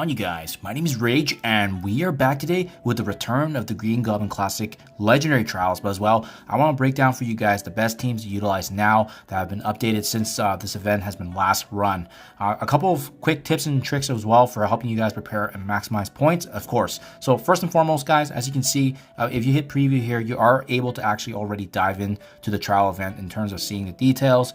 on, you guys? My name is Rayge, and we are back today with the return of the Green Goblin Classic Legendary Trials. But as well, I want to break down for you guys the best teams to utilize now that have been updated since this event has been last run. A couple of quick tips and tricks as well for helping you guys prepare and maximize points, of course. So first and foremost, guys, as you can see, if you hit preview here, you are able to actually already dive in to the trial event in terms of seeing the details.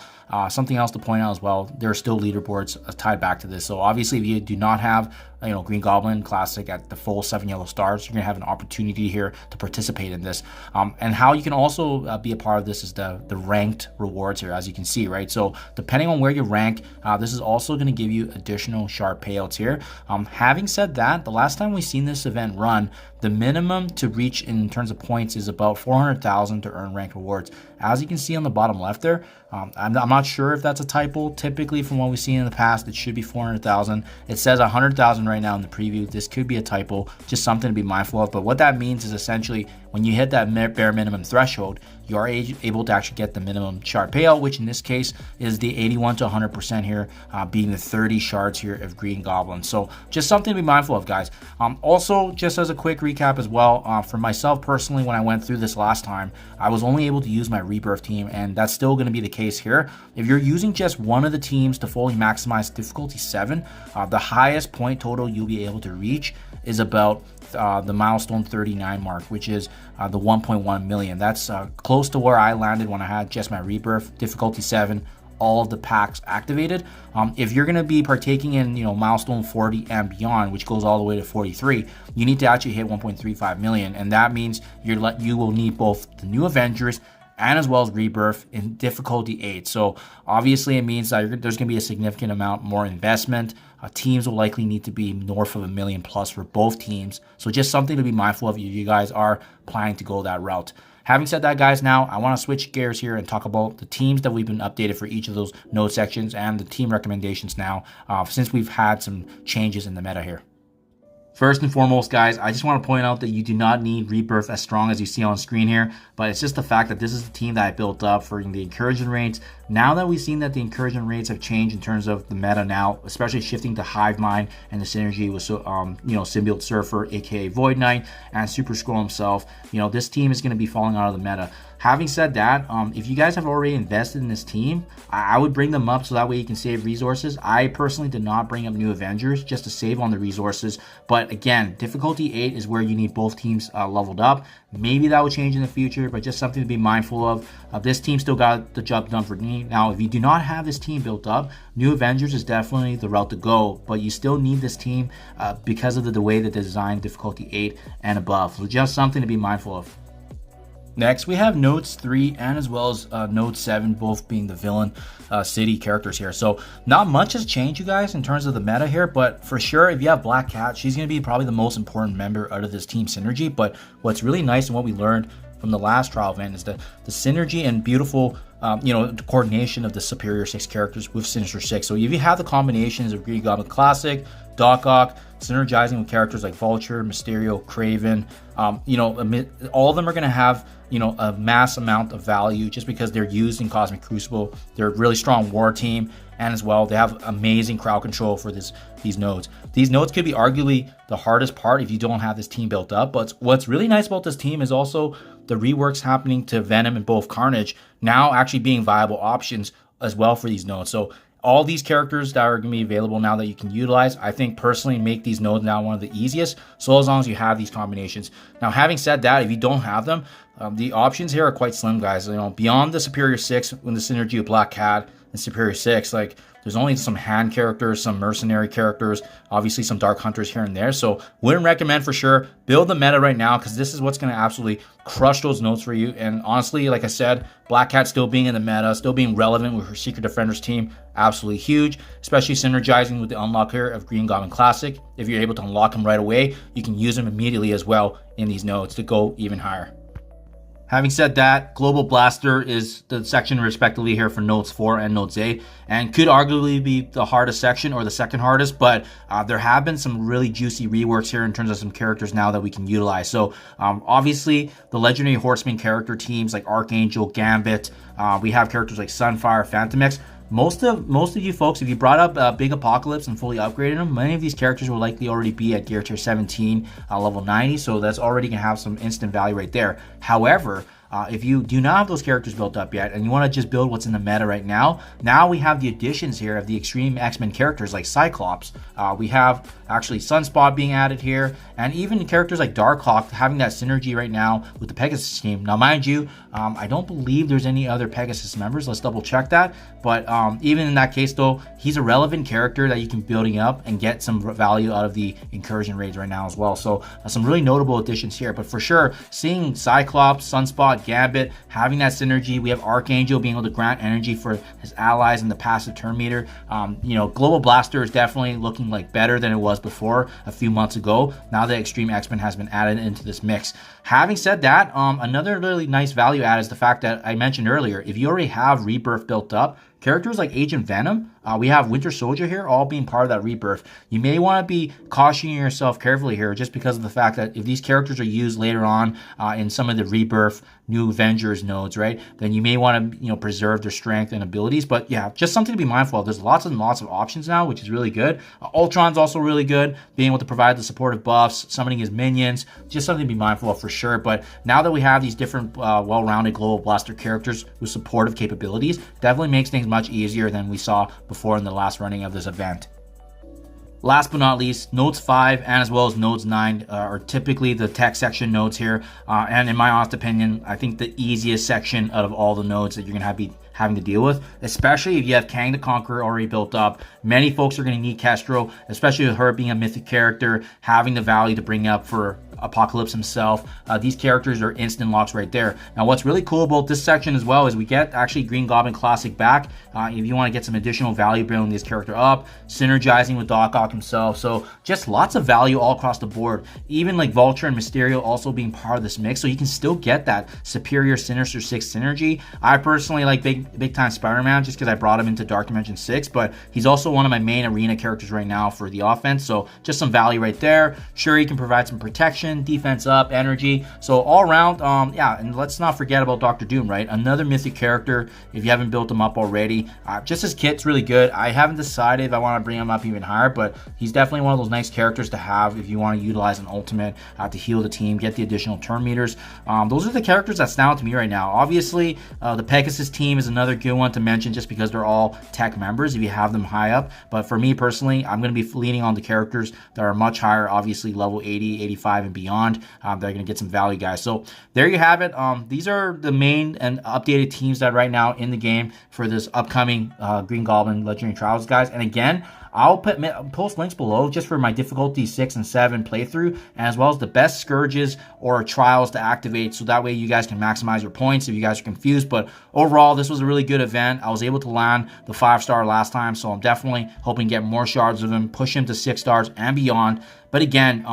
Something else to point out as well, there are still leaderboards tied back to this. So obviously, if you do not have Green Goblin Classic at the full 7 yellow stars, you're gonna have an opportunity here to participate in this. And how you can also be a part of this is the ranked rewards here, as you can see, right? So depending on where you rank, this is also gonna give you additional sharp payouts here. Having said that, the last time we've seen this event run, the minimum to reach in terms of points is about 400,000 to earn ranked rewards. As you can see on the bottom left there, I'm not sure if that's a typo. Typically, from what we've seen in the past, it should be 400,000. It says 100,000 right now in the preview. This could be a typo, just something to be mindful of. But what that means is essentially when you hit that bare minimum threshold, you are able to actually get the minimum shard payout, which in this case is the 81 to 100% here, being the 30 shards here of Green Goblin. So just something to be mindful of, guys. Also, just as a quick recap as well, for myself personally, when I went through this last time, I was only able to use my Rebirth team, and that's still going to be the case here. If you're using just one of the teams to fully maximize difficulty 7, the highest point total you'll be able to reach is about the milestone 39 mark, which is the 1.1 million. That's close to where I landed when I had just my Rebirth, difficulty 7, all of the packs activated. If you're going to be partaking in milestone 40 and beyond, which goes all the way to 43, you need to actually hit 1.35 million, and that means you will need both the new Avengers and as well as Rebirth in difficulty 8. So obviously it means that there's going to be a significant amount more investment. Teams will likely need to be north of $1 million plus for both teams. So just something to be mindful of if you guys are planning to go that route. Having said that, guys, now I want to switch gears here and talk about the teams that we've been updated for each of those node sections and the team recommendations now, since we've had some changes in the meta here. First and foremost, guys, I just want to point out that you do not need Rebirth as strong as you see on screen here, but it's just the fact that this is the team that I built up for the incursion rates. Now that we've seen that the incursion rates have changed in terms of the meta now, especially shifting to Hive Mind and the synergy with Symbiote Surfer, aka Void Knight, and Super Scroll himself, this team is going to be falling out of the meta. Having said that, if you guys have already invested in this team, I would bring them up so that way you can save resources. I personally did not bring up new Avengers just to save on the resources. But again, difficulty 8 is where you need both teams leveled up. Maybe that will change in the future, but just something to be mindful of. This team still got the job done for me. Now, if you do not have this team built up, new Avengers is definitely the route to go, but you still need this team because of the way that they designed difficulty 8 and above. So just something to be mindful of. Next, we have Nodes 3 and as well as Node 7, both being the villain city characters here. So not much has changed, you guys, in terms of the meta here, but for sure, if you have Black Cat, she's going to be probably the most important member out of this team synergy. But what's really nice and what we learned from the last trial event is the synergy and beautiful coordination of the Superior 6 characters with Sinister 6. So if you have the combinations of Green Goblin Classic, Doc Ock, synergizing with characters like Vulture, Mysterio, Kraven, all of them are going to have a mass amount of value just because they're used in Cosmic Crucible. They're a really strong war team, and as well, they have amazing crowd control for these nodes. These nodes could be arguably the hardest part if you don't have this team built up, but what's really nice about this team is also the reworks happening to Venom and both Carnage now actually being viable options as well for these nodes. So all these characters that are going to be available now that you can utilize, I think personally make these nodes now one of the easiest, so as long as you have these combinations. Now, having said that, if you don't have them, the options here are quite slim, guys. Beyond the Superior 6 with the synergy of Black Cat and Superior 6, there's only some hand characters, some mercenary characters, obviously some Dark Hunters here and there. So wouldn't recommend for sure. Build the meta right now because this is what's going to absolutely crush those nodes for you. And honestly, like I said, Black Cat still being in the meta, still being relevant with her Secret Defenders team, absolutely huge, especially synergizing with the unlock here of Green Goblin Classic. If you're able to unlock him right away, you can use him immediately as well in these nodes to go even higher. Having said that, Global Blaster is the section respectively here for Nodes 4 and Nodes 8, and could arguably be the hardest section or the second hardest, but there have been some really juicy reworks here in terms of some characters now that we can utilize. So obviously the Legendary Horseman character teams like Archangel, Gambit, we have characters like Sunfire, Phantom X. most of you folks, if you brought up Big Apocalypse and fully upgraded them, many of these characters will likely already be at gear tier 17, level 90, so that's already gonna have some instant value right there. However, if you do not have those characters built up yet and you want to just build what's in the meta right now, we have the additions here of the Extreme X-Men characters like Cyclops. We have actually Sunspot being added here, and even characters like Darkhawk having that synergy right now with the Pegasus team. Now, mind you, I don't believe there's any other Pegasus members. Let's double check that. But even in that case, though, he's a relevant character that you can building up and get some value out of the incursion raids right now as well. So some really notable additions here. But for sure, seeing Cyclops, Sunspot, Gambit having that synergy. We have Archangel being able to grant energy for his allies in the passive turn meter. Global Blaster is definitely looking like better than it was before a few months ago. Now that Extreme X-Men has been added into this mix. Having said that, another really nice value add is the fact that I mentioned earlier, if you already have Rebirth built up, characters like Agent Venom, we have Winter Soldier here, all being part of that Rebirth. You may want to be cautioning yourself carefully here just because of the fact that if these characters are used later on in some of the Rebirth new Avengers nodes, right, then you may want to, preserve their strength and abilities. But yeah, just something to be mindful of. There's lots and lots of options now, which is really good. Ultron's also really good, being able to provide the supportive buffs, summoning his minions, just something to be mindful of for sure. But now that we have these different well-rounded Global Blaster characters with supportive capabilities, definitely makes things much easier than we saw before in the last running of this event. Last but not least, nodes 5 and as well as nodes 9 are typically the tech section nodes here. And in my honest opinion, I think the easiest section out of all the nodes that you're going to be having to deal with, especially if you have Kang the Conqueror already built up. Many folks are going to need Kestro, especially with her being a mythic character, having the value to bring up for Apocalypse himself. These characters are instant locks right there. Now, what's really cool about this section as well is we get actually Green Goblin Classic back. If you want to get some additional value building this character up, synergizing with Doc Ock himself. So just lots of value all across the board. Even like Vulture and Mysterio also being part of this mix, so you can still get that superior Sinister Six synergy. I personally like big time Spider-Man just because I brought him into Dark Dimension 6, but he's also one of my main arena characters right now for the offense. So just some value right there. Sure, he can provide some protection, defense up, energy. So all around, and let's not forget about Dr. Doom, right? Another mythic character if you haven't built him up already. Just his kit's really good. I haven't decided if I want to bring him up even higher, but he's definitely one of those nice characters to have if you want to utilize an ultimate to heal the team, get the additional turn meters. Those are the characters that stand out to me right now. Obviously, the Pegasus team is another good one to mention just because they're all tech members if you have them high up. But for me personally, I'm going to be leaning on the characters that are much higher, obviously level 80, 85, and beyond. They're going to get some value, guys. So there you have it. These are the main and updated teams that right now in the game for this upcoming Green Goblin Legendary Trials, guys. And again, I'll post links below just for my difficulty 6 and 7 playthrough, as well as the best Scourges or trials to activate, so that way you guys can maximize your points if you guys are confused. But overall, this was a really good event. I was able to land the 5-star last time, so I'm definitely hoping to get more shards of him, push him to 6 stars and beyond. But again,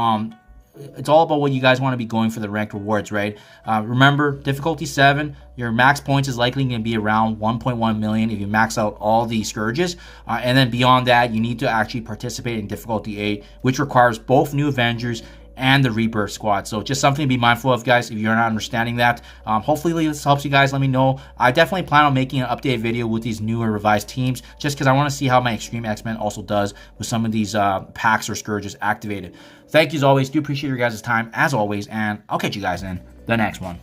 it's all about what you guys want to be going for the ranked rewards, right? Remember, difficulty 7, your max points is likely going to be around 1.1 million if you max out all the Scourges. And then beyond that, you need to actually participate in difficulty 8, which requires both new Avengers and the Rebirth squad. So just something to be mindful of, guys, if you're not understanding that. Hopefully this helps you guys. Let me know. I definitely plan on making an updated video with these newer revised teams just because I want to see how my Extreme X-Men also does with some of these packs or Scourges activated. Thank you as always. Do appreciate your guys' time as always, and I'll catch you guys in the next one.